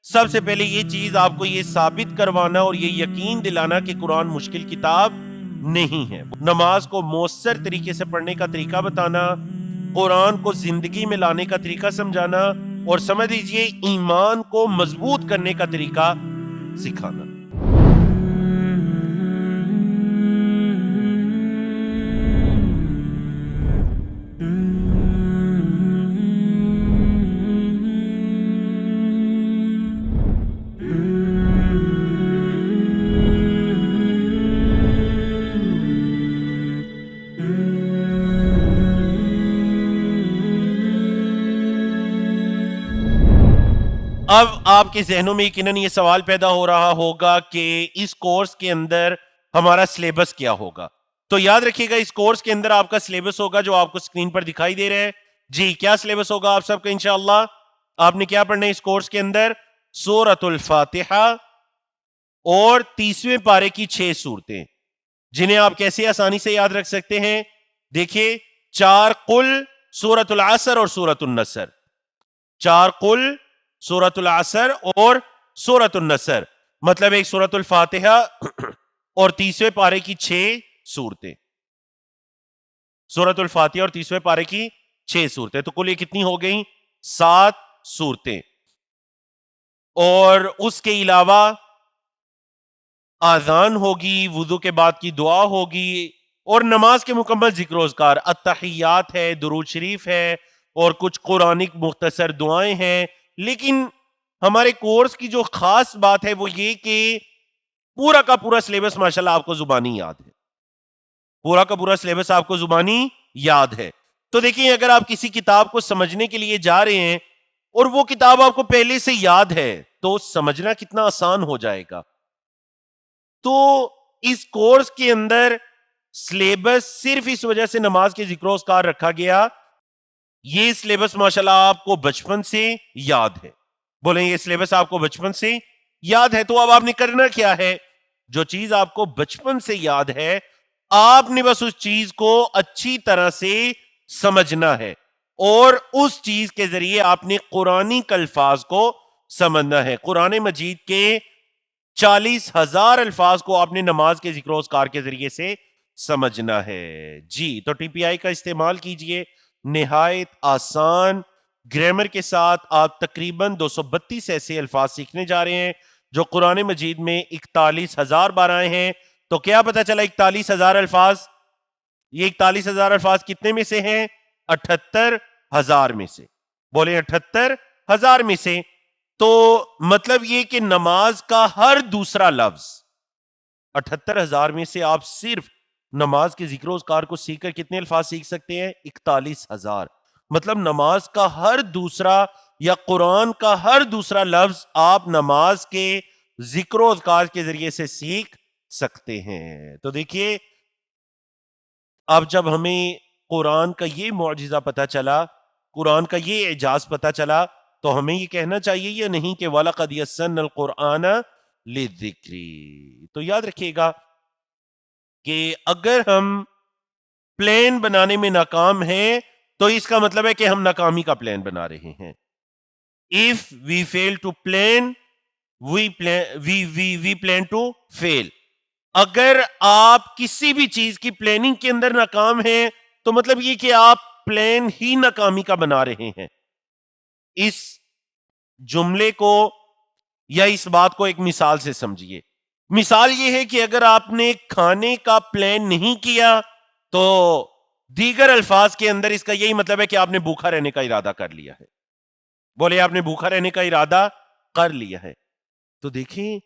سب سے پہلے یہ چیز آپ کو یہ ثابت کروانا اور یہ یقین دلانا کہ قرآن مشکل کتاب نہیں ہے. نماز کو مؤثر طریقے سے پڑھنے کا طریقہ بتانا، قرآن کو زندگی میں لانے کا طریقہ سمجھانا، اور سمجھ لیجئے ایمان کو مضبوط کرنے کا طریقہ سکھانا. اب آپ کے ذہنوں میں یقیناً یہ سوال پیدا ہو رہا ہوگا کہ اس کورس کے اندر ہمارا سلیبس کیا ہوگا. تو یاد رکھیے گا اس کورس کے اندر آپ کا سلیبس ہوگا جو آپ کو سکرین پر دکھائی دے رہے ہیں. جی کیا سلیبس ہوگا آپ سب کا انشاءاللہ؟ آپ نے کیا پڑھنا ہے اس کورس کے اندر؟ سورۃ الفاتحہ اور 30ویں پارے کی 6 سورتیں، جنہیں آپ کیسے آسانی سے یاد رکھ سکتے ہیں؟ دیکھیے، 4 قل، سورۃ العصر اور سورۃ النصر. 4 قل، سورۃ العصر اور سورۃ النصر، مطلب ایک سورۃ الفاتحہ اور 30ویں پارے کی 6 سورتیں. سورۃ الفاتحہ اور 30ویں پارے کی 6 سورتیں، تو کل یہ کتنی ہو گئیں؟ 7 سورتیں. اور اس کے علاوہ آذان ہوگی، وضو کے بعد کی دعا ہوگی، اور نماز کے مکمل ذکر و اذکار، التحیات ہے، درود شریف ہے، اور کچھ قرآنک مختصر دعائیں ہیں. لیکن ہمارے کورس کی جو خاص بات ہے وہ یہ کہ پورا کا پورا سلیبس ماشاءاللہ آپ کو زبانی یاد ہے. پورا کا پورا سلیبس آپ کو زبانی یاد ہے. تو دیکھیں، اگر آپ کسی کتاب کو سمجھنے کے لیے جا رہے ہیں اور وہ کتاب آپ کو پہلے سے یاد ہے تو سمجھنا کتنا آسان ہو جائے گا. تو اس کورس کے اندر سلیبس صرف اس وجہ سے نماز کے ذکر و اذکار رکھا گیا. یہ سلیبس ماشاءاللہ آپ کو بچپن سے یاد ہے. بولیں یہ سلیبس آپ کو بچپن سے یاد ہے. تو اب آپ نے کرنا کیا ہے؟ جو چیز آپ کو بچپن سے یاد ہے آپ نے بس اس چیز کو اچھی طرح سے سمجھنا ہے، اور اس چیز کے ذریعے آپ نے قرآنک الفاظ کو سمجھنا ہے. قرآن مجید کے 40,000 الفاظ کو آپ نے نماز کے ذکر و اذکار کے ذریعے سے سمجھنا ہے. جی تو ٹی پی آئی کا استعمال کیجئے، نہایت آسان گرامر کے ساتھ آپ تقریباً 232 ایسے الفاظ سیکھنے جا رہے ہیں جو قرآن مجید میں 41,000 بار آئے ہیں. تو کیا پتا چلا 41,000 الفاظ؟ یہ 41,000 الفاظ کتنے میں سے ہیں؟ 78,000 میں سے. بولیں 78,000 میں سے. تو مطلب یہ کہ نماز کا ہر دوسرا لفظ 78,000 میں سے آپ صرف نماز کے ذکر و اذکار کو سیکھ کر کتنے الفاظ سیکھ سکتے ہیں؟ 41,000. مطلب نماز کا ہر دوسرا یا قرآن کا ہر دوسرا لفظ آپ نماز کے ذکر و اذکار کے ذریعے سے سیکھ سکتے ہیں. تو دیکھیے، اب جب ہمیں قرآن کا یہ معجزہ پتا چلا، قرآن کا یہ اعجاز پتا چلا، تو ہمیں یہ کہنا چاہیے یا نہیں کہ وَلَقَدْ يَسَّرْنَا الْقُرْآنَ لِلذِّكْرِ. تو یاد رکھیے گا کہ اگر ہم پلان بنانے میں ناکام ہیں تو اس کا مطلب ہے کہ ہم ناکامی کا پلان بنا رہے ہیں. If we fail to plan, we plan to fail. اگر آپ کسی بھی چیز کی پلاننگ کے اندر ناکام ہیں تو مطلب یہ کہ آپ پلان ہی ناکامی کا بنا رہے ہیں. اس جملے کو یا اس بات کو ایک مثال سے سمجھیے. مثال یہ ہے کہ اگر آپ نے کھانے کا پلان نہیں کیا تو دیگر الفاظ کے اندر اس کا یہی مطلب ہے کہ آپ نے بھوکا رہنے کا ارادہ کر لیا ہے. بولے آپ نے بھوکا رہنے کا ارادہ کر لیا ہے. تو دیکھیں،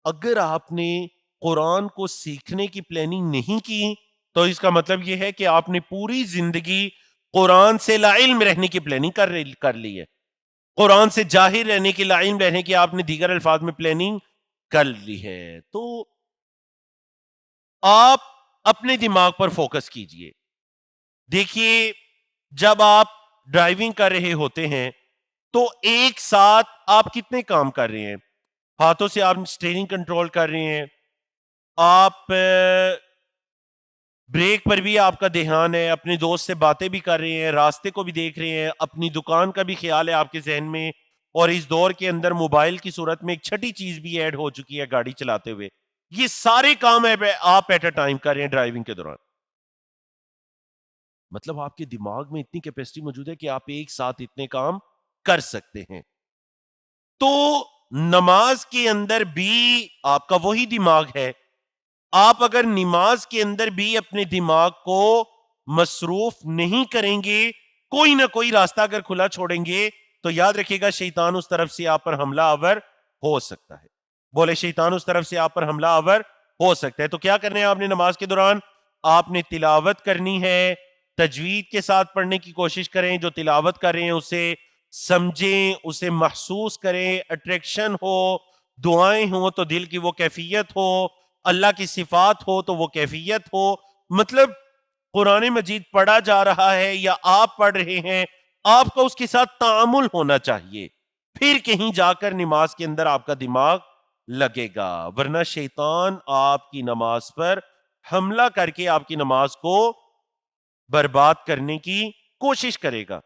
اگر آپ نے قرآن کو سیکھنے کی پلاننگ نہیں کی تو اس کا مطلب یہ ہے کہ آپ نے پوری زندگی قرآن سے لا علم رہنے کی پلاننگ کر لی ہے. قرآن سے جاہر رہنے کی، لا علم رہنے کی آپ نے دیگر الفاظ میں پلاننگ کر لی ہے. تو آپ اپنے دماغ پر فوکس کیجئے. دیکھیے، جب آپ ڈرائیونگ کر رہے ہوتے ہیں تو ایک ساتھ آپ کتنے کام کر رہے ہیں؟ ہاتھوں سے آپ اسٹیئرنگ کنٹرول کر رہے ہیں، آپ بریک پر بھی آپ کا دھیان ہے، اپنے دوست سے باتیں بھی کر رہے ہیں، راستے کو بھی دیکھ رہے ہیں، اپنی دکان کا بھی خیال ہے آپ کے ذہن میں، اور اس دور کے اندر موبائل کی صورت میں ایک چھٹی چیز بھی ایڈ ہو چکی ہے گاڑی چلاتے ہوئے. یہ سارے کام آپ ایٹ اے ٹائم کر رہے ہیں ڈرائیونگ کے دوران. مطلب آپ کے دماغ میں اتنی کیپیسٹی موجود ہے کہ آپ ایک ساتھ اتنے کام کر سکتے ہیں. تو نماز کے اندر بھی آپ کا وہی دماغ ہے. آپ اگر نماز کے اندر بھی اپنے دماغ کو مصروف نہیں کریں گے, کوئی نہ کوئی راستہ اگر کھلا چھوڑیں گے, تو یاد رکھیے گا شیطان اس طرف سے آپ پر حملہ آور ہو سکتا ہے. بولے شیطان اس طرف سے آپ پر حملہ آور ہو سکتا ہے. تو کیا کرنا ہے آپ نے نماز کے دوران؟ آپ نے تلاوت کرنی ہے, تجوید کے ساتھ پڑھنے کی کوشش کریں, جو تلاوت کر رہے ہیں اسے سمجھیں, اسے محسوس کریں, اٹریکشن ہو, دعائیں ہوں تو دل کی وہ کیفیت ہو, اللہ کی صفات ہو تو وہ کیفیت ہو. مطلب قرآن مجید پڑھا جا رہا ہے یا آپ پڑھ رہے ہیں, آپ کو اس کے ساتھ تعامل ہونا چاہیے, پھر کہیں جا کر نماز کے اندر آپ کا دماغ لگے گا. ورنہ شیطان آپ کی نماز پر حملہ کر کے آپ کی نماز کو برباد کرنے کی کوشش کرے گا.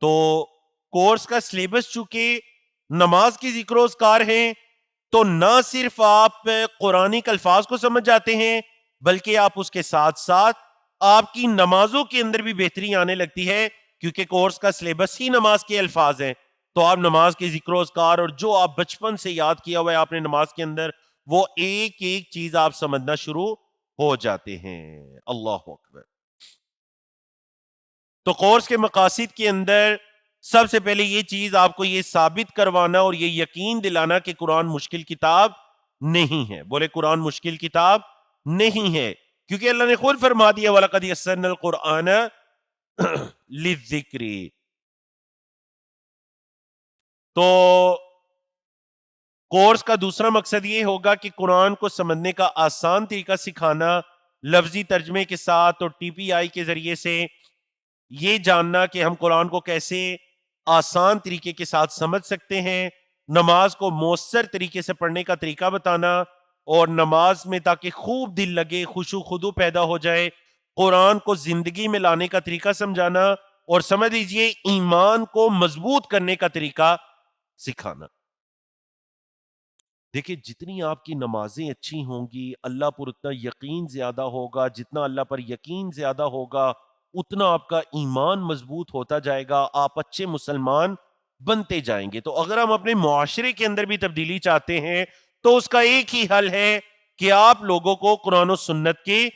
تو کورس کا سلیبس چونکہ نماز کی ذکر و اذکار ہیں, تو نہ صرف آپ قرآنک الفاظ کو سمجھ جاتے ہیں, بلکہ آپ اس کے ساتھ ساتھ آپ کی نمازوں کے اندر بھی بہتری آنے لگتی ہے, کیونکہ کورس کا سلیبس ہی نماز کے الفاظ ہیں. تو آپ نماز کے ذکر و اذکار اور جو آپ بچپن سے یاد کیا ہوا ہے آپ نے نماز کے اندر, وہ ایک ایک چیز آپ سمجھنا شروع ہو جاتے ہیں. اللہ اکبر. تو کورس کے مقاصد کے اندر سب سے پہلے یہ چیز آپ کو یہ ثابت کروانا اور یہ یقین دلانا کہ قرآن مشکل کتاب نہیں ہے. بولے قرآن مشکل کتاب نہیں ہے, کیونکہ اللہ نے خود فرما دیا وَلَقَدْ يَسَّرْنَا الْقُرْآنَ لِلذِّكْرِ. تو کورس کا دوسرا مقصد یہ ہوگا کہ قرآن کو سمجھنے کا آسان طریقہ سکھانا, لفظی ترجمے کے ساتھ اور ٹی پی آئی کے ذریعے سے یہ جاننا کہ ہم قرآن کو کیسے آسان طریقے کے ساتھ سمجھ سکتے ہیں, نماز کو مؤثر طریقے سے پڑھنے کا طریقہ بتانا, اور نماز میں تاکہ خوب دل لگے, خشوع خضوع پیدا ہو جائے, قرآن کو زندگی میں لانے کا طریقہ سمجھانا, اور سمجھ لیجئے ایمان کو مضبوط کرنے کا طریقہ سکھانا. دیکھیں جتنی آپ کی نمازیں اچھی ہوں گی, اللہ پر اتنا یقین زیادہ ہوگا, جتنا اللہ پر یقین زیادہ ہوگا اتنا آپ کا ایمان مضبوط ہوتا جائے گا, آپ اچھے مسلمان بنتے جائیں گے. تو اگر ہم اپنے معاشرے کے اندر بھی تبدیلی چاہتے ہیں تو اس کا ایک ہی حل ہے کہ آپ لوگوں کو قرآن و سنت کے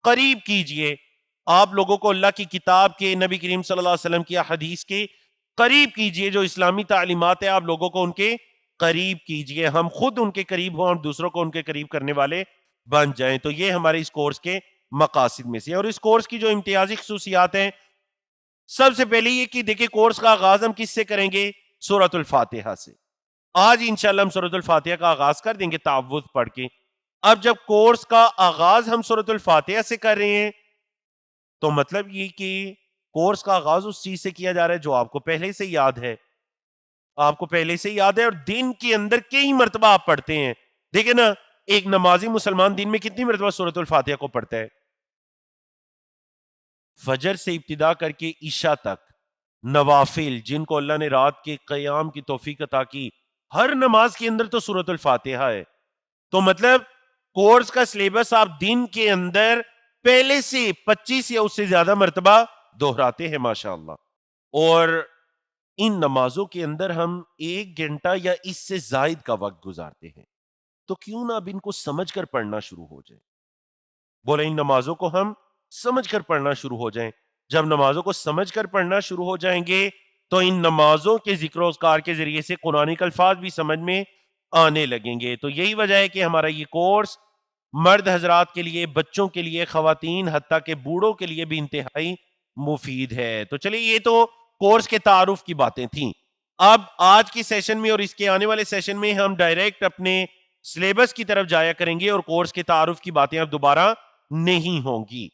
قریب کیجئے, آپ لوگوں کو اللہ کی کتاب کے, نبی کریم صلی اللہ علیہ وسلم کی حدیث کے قریب کیجئے, جو اسلامی تعلیمات ہیں آپ لوگوں کو ان کے قریب کیجئے, ہم خود ان کے قریب ہوں اور دوسروں کو ان کے قریب کرنے والے بن جائیں. تو یہ ہمارے اس کورس کے مقاصد میں سے. اور اس کورس کی جو امتیازی خصوصیات ہیں, سب سے پہلے یہ کہ دیکھیں کورس کا آغاز ہم کس سے کریں گے؟ سورۃ الفاتحہ سے. آج انشاءاللہ ہم سورۃ الفاتحہ کا آغاز کر دیں گے تعوذ پڑھ کے. اب جب کورس کا آغاز ہم سورۃ الفاتحہ سے کر رہے ہیں تو مطلب یہ کہ کورس کا آغاز اس چیز سے کیا جا رہا ہے جو آپ کو پہلے سے یاد ہے, آپ کو پہلے سے یاد ہے, اور دن کے اندر کئی مرتبہ آپ پڑھتے ہیں. دیکھیں نا, ایک نمازی مسلمان دن میں کتنی مرتبہ سورۃ الفاتحہ کو پڑھتا ہے؟ فجر سے ابتدا کر کے عشاء تک نوافل جن کو اللہ نے رات کے قیام کی توفیق عطا کی, ہر نماز کے اندر تو سورۃ الفاتحہ ہے. تو مطلب کورس کا سلیبس آپ دن کے اندر پہلے سے 25 یا اس سے زیادہ مرتبہ دہراتے ہیں ماشاءاللہ. اور ان نمازوں کے اندر ہم 1 گھنٹہ یا اس سے زائد کا وقت گزارتے ہیں, تو کیوں نہ اب ان کو سمجھ کر پڑھنا شروع ہو جائے. بولے ان نمازوں کو ہم سمجھ کر پڑھنا شروع ہو جائیں. جب نمازوں کو سمجھ کر پڑھنا شروع ہو جائیں گے تو ان نمازوں کے ذکر و اذکار کے ذریعے سے قرآنک الفاظ بھی سمجھ میں آنے لگیں گے. تو یہی وجہ ہے کہ ہمارا یہ کورس مرد حضرات کے لیے, بچوں کے لیے, خواتین حتیٰ کہ بوڑھوں کے لیے بھی انتہائی مفید ہے. تو چلیے یہ تو کورس کے تعارف کی باتیں تھیں. اب آج کی سیشن میں اور اس کے آنے والے سیشن میں ہم ڈائریکٹ اپنے سلیبس کی طرف جایا کریں گے اور کورس کے تعارف کی باتیں اب دوبارہ نہیں ہوں گی.